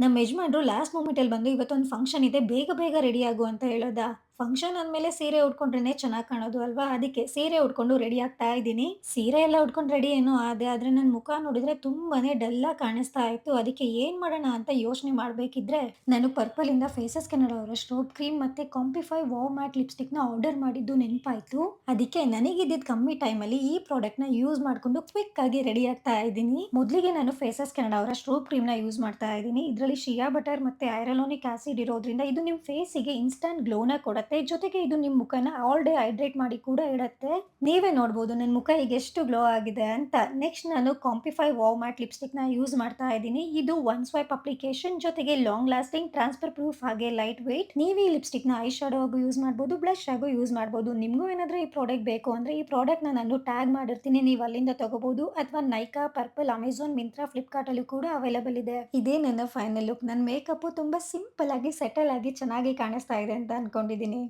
ನಮ್ಮ ಯಜಮಾನ್ರು ಲಾಸ್ಟ್ ಮೊಮೆಂಟಲ್ಲಿ ಬಂದು ಇವತ್ತೊಂದು ಫಂಕ್ಷನ್ ಇದೆ ಬೇಗ ಬೇಗ ರೆಡಿ ಆಗು ಅಂತ ಹೇಳೋದಾ? ಫಂಕ್ಷನ್ ಅಂದಮೇಲೆ ಸೀರೆ ಉಟ್ಕೊಂಡ್ರೇನೆ ಚೆನ್ನಾಗಿ ಕಾಣೋದು ಅಲ್ವಾ? ಅದಕ್ಕೆ ಸೀರೆ ಉಟ್ಕೊಂಡು ರೆಡಿ ಆಗ್ತಾ ಇದ್ದೀನಿ. ಸೀರೆ ಎಲ್ಲ ಉಟ್ಕೊಂಡು ರೆಡಿ ಏನೋ ಆದೆ. ಆದ್ರೆ ನನ್ನ ಮುಖ ನೋಡಿದ್ರೆ ತುಂಬಾನೇ ಡಲ್ ಆಗಿ ಕಾಣಿಸ್ತಾ ಇತ್ತು. ಅದಕ್ಕೆ ಏನ್ ಮಾಡೋಣ ಅಂತ ಯೋಚನೆ ಮಾಡ್ಬೇಕಿದ್ರೆ, ನಾನು ಪರ್ಪಲ್ ಇಂದ ಫೇಸಸ್ ಕೆನಡಾ ಅವರ ಸ್ಟ್ರೋಬ್ ಕ್ರೀಮ್ ಮತ್ತೆ ಕಾಂಪಿಫೈ ವಾವ್ ಮ್ಯಾಟ್ ಲಿಪ್ಸ್ಟಿಕ್ ನ ಆರ್ಡರ್ ಮಾಡಿದ್ದು ನೆನಪಾಯ್ತು. ಅದಕ್ಕೆ ನನಗಿದ್ದಿದ್ ಕಮ್ಮಿ ಟೈಮಲ್ಲಿ ಈ ಪ್ರಾಡಕ್ಟ್ ನ ಯೂಸ್ ಮಾಡ್ಕೊಂಡು ಕ್ವಿಕ್ ಆಗಿ ರೆಡಿ ಆಗ್ತಾ ಇದ್ದೀನಿ. ಮೊದಲಿಗೆ ನಾನು ಫೇಸಸ್ ಕೆನಡಾ ಅವರ ಸ್ಟ್ರೋಬ್ ಕ್ರೀಮ್ ನ ಯೂಸ್ ಮಾಡ್ತಾ ಇದ್ದೀನಿ. ಇದರಲ್ಲಿ ಶಿಯಾ ಬಟರ್ ಮತ್ತೆ ಹೈರಲೋನಿಕ್ ಆಸಿಡ್ ಇರೋದ್ರಿಂದ ಇದು ನಿಮ್ಮ ಫೇಸಿಗೆ ಇನ್ಸ್ಟಂಟ್ ಗ್ಲೋನ ಕೊಡುತ್ತೆ. ಜೊತೆಗೆ ಇದು ನಿಮ್ಮ ಮುಖನ ಆಲ್ ಡೇ ಹೈಡ್ರೇಟ್ ಮಾಡಿ ಕೂಡ ಇಡುತ್ತೆ. ನೀವೇ ನೋಡ್ಬೋದು ನನ್ನ ಮುಖ ಈಗ ಎಷ್ಟು ಗ್ಲೋ ಆಗಿದೆ ಅಂತ. ನೆಕ್ಸ್ಟ್ ನಾನು ಕಾಂಪಿಫೈ ವಾವ್ ಮ್ಯಾಟ್ ಲಿಪ್ಸ್ಟಿಕ್ ನ ಯೂಸ್ ಮಾಡ್ತಾ ಇದ್ದೀನಿ. ಇದು ಒನ್ ಸ್ವೈಪ್ ಅಪ್ಲಿಕೇಶನ್ ಜೊತೆಗೆ ಲಾಂಗ್ ಲಾಸ್ಟಿಂಗ್, ಟ್ರಾನ್ಸ್ಫರ್ ಪ್ರೂಫ್ ಹಾಗೆ ಲೈಟ್ ವೇಟ್. ನೀವು ಈ ಲಿಪ್ಸ್ಟಿಕ್ ನ ಐ ಶಾಡೋ ಆಗು ಯೂಸ್ ಮಾಡ್ಬೋದು, ಬ್ಲಶ್ ಆಗು ಯೂಸ್ ಮಾಡ್ಬೋದು. ನಿಮಗೂ ಏನಾದ್ರೂ ಈ ಪ್ರಾಡಕ್ಟ್ ಬೇಕು ಅಂದ್ರೆ ಈ ಪ್ರಾಡಕ್ಟ್ ನಾನು ಟ್ಯಾಗ್ ಮಾಡಿರ್ತೀನಿ, ನೀವು ಅಲ್ಲಿಂದ ತಗೋಬಹುದು. ಅಥವಾ ನೈಕಾ, ಪರ್ಪಲ್, ಅಮೆಝಾನ್, ಮಿಂತ್ರಾ, ಫ್ಲಿಪ್ಕಾರ್ಟ್ ಅಲ್ಲೂ ಕೂಡ ಅವೈಲೇಬಲ್ ಇದೆ. ಇದೇ ನನ್ನ ಫೈನಲ್ ಲುಕ್. ನನ್ನ ಮೇಕಪ್ ತುಂಬಾ ಸಿಂಪಲ್ ಆಗಿ ಸೆಟಲ್ ಆಗಿ ಚೆನ್ನಾಗಿ ಕಾಣಿಸ್ತಾ ಇದೆ ಅಂತ ಅನ್ಕೊಂಡಿದ್ದೀನಿ.